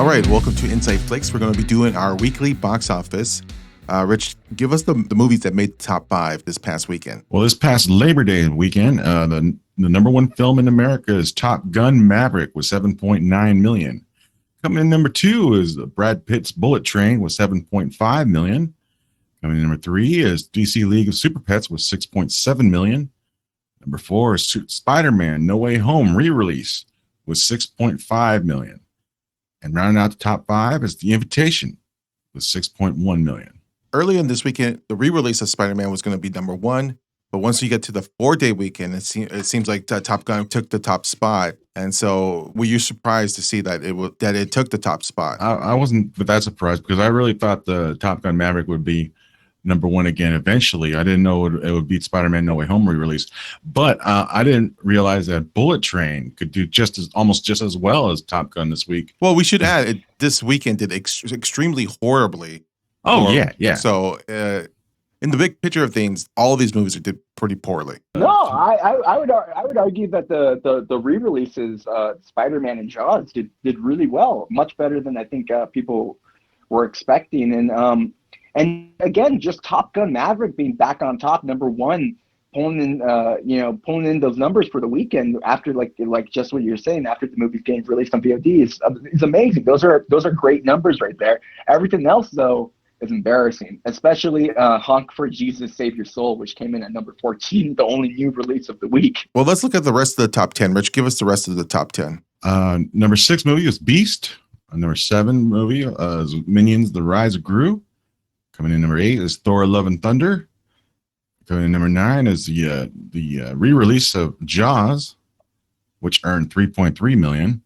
right, welcome to InsideFlix. We're going to be doing our weekly box office. Rich, give us the movies that made the top 5 this past weekend. Well, this past Labor Day weekend, the number one film in America is Top Gun Maverick with $7.9 million. Coming in number 2 is Brad Pitt's Bullet Train with $7.5 million. Coming in number 3 is DC League of Super Pets with $6.7 million. Number 4 is Spider-Man No Way Home re-release with $6.5 million. And rounding out the top 5 is The Invitation with $6.1 million. Early in this weekend, the re-release of Spider-Man was going to be number 1. But once you get to the 4-day weekend, it seems like Top Gun took the top spot. And so were you surprised to see that it took the top spot? I wasn't that surprised because I really thought the Top Gun Maverick would be number 1 again eventually. I didn't know it would beat Spider-Man No Way Home re-release. But I didn't realize that Bullet Train could do almost just as well as Top Gun this week. Well, we should add, this weekend did extremely horribly. Oh, yeah. So in the big picture of things, all of these movies did pretty poorly. No, I would argue that the re-releases, Spider-Man and Jaws, did really well, much better than I think people were expecting. And again, just Top Gun Maverick being back on top, number 1, pulling in those numbers for the weekend after like just what you're saying, after the movie's getting released on VOD is amazing. Those are great numbers right there. Everything else though is embarrassing, especially Honk for Jesus Save Your Soul, which came in at number 14, the only new release of the week. Well, let's look at the rest of the top 10. Rich, give us the rest of the top 10. Number 6 movie is Beast. Number 7 movie is Minions: The Rise of Gru. Coming in number 8 is Thor: Love and Thunder. Coming in number 9 is the re-release of Jaws, which earned $3.3 million.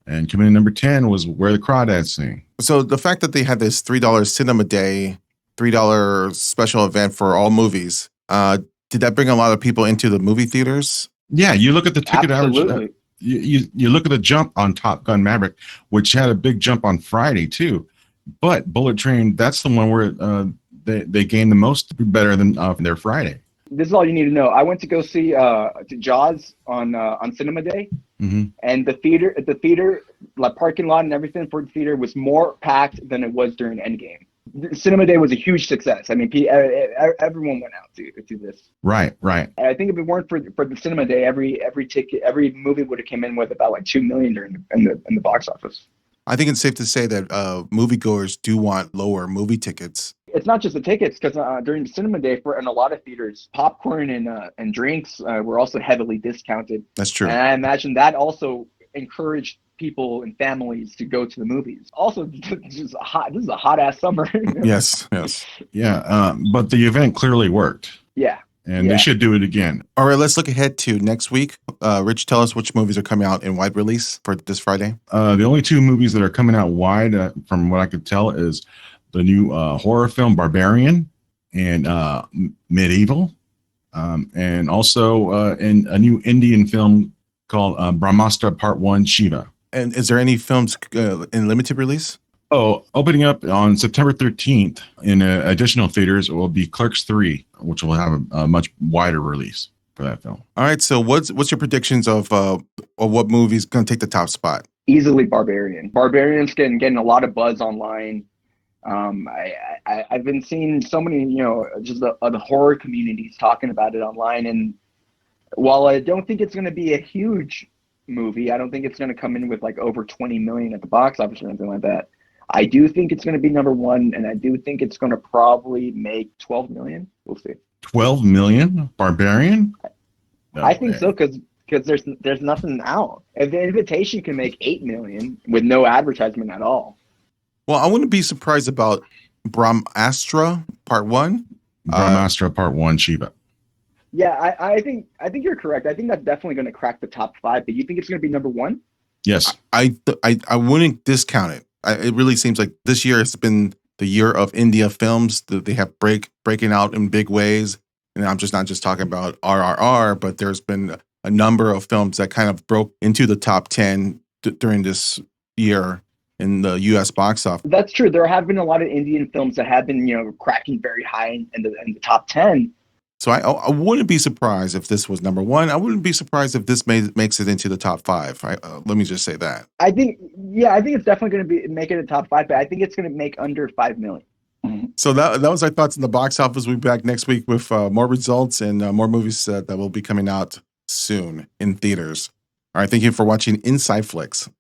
And coming in number 10 was Where the Crawdads Sing. So the fact that they had this $3 cinema day, $3 special event for all movies, did that bring a lot of people into the movie theaters? Yeah, you look at the ticket Absolutely. average. You look at the jump on Top Gun Maverick, which had a big jump on Friday too. But Bullet Train, that's the one where they gained the most, better than their Friday. This is all you need to know. I went to go see Jaws on Cinema Day, and the theater, like parking lot and everything for the theater was more packed than it was during Endgame. Cinema Day was a huge success. I mean, everyone went out to this. Right. I think if it weren't for the Cinema Day, every movie would have came in with about like $2 million in the box office. I think it's safe to say that moviegoers do want lower movie tickets. It's not just the tickets, because during the Cinema Day, in a lot of theaters, popcorn and drinks were also heavily discounted. That's true. And I imagine that also encouraged people and families to go to the movies. Also, this is a hot ass summer. Yes. Yeah, but the event clearly worked. Yeah. And they should do it again. All right, let's look ahead to next week. Rich, tell us which movies are coming out in wide release for this Friday. The only 2 movies that are coming out wide, from what I could tell, is the new horror film Barbarian and Medieval, and also in a new Indian film called Brahmastra Part 1 Shiva. And is there any films in limited release? Oh, opening up on September 13th in additional theaters, it will be Clerks 3, which will have a much wider release for that film. All right, so what's your predictions of what movie's going to take the top spot? Easily Barbarian. Barbarian's getting a lot of buzz online. I've been seeing so many, just the horror communities talking about it online. And while I don't think it's going to be a huge movie, I don't think it's going to come in with like over 20 million at the box office or anything like that. I do think it's going to be number 1, and I do think it's going to probably make 12 million. We'll see. 12 million? Barbarian? No I think so, because there's nothing out. If The Invitation can make 8 million with no advertisement at all. Well, I wouldn't be surprised about Brahmastra Part 1. Brahmastra Part 1 Shiva. Yeah, I think you're correct. I think that's definitely going to crack the top 5. But you think it's going to be number 1? Yes. I wouldn't discount it. It really seems like this year has been the year of India films. They have breaking out in big ways. And I'm not just talking about RRR, but there's been a number of films that kind of broke into the top 10 during this year in the U.S. box office. That's true. There have been a lot of Indian films that have been, cracking very high in the top 10. So I wouldn't be surprised if this was number one. I wouldn't be surprised if this makes it into the top five. Let me just say that. I think it's definitely going to be making a top five, but I think it's going to make under 5 million. So that was our thoughts in the box office. We'll be back next week with more results and more movies that will be coming out soon in theaters. All right, thank you for watching InsideFlix.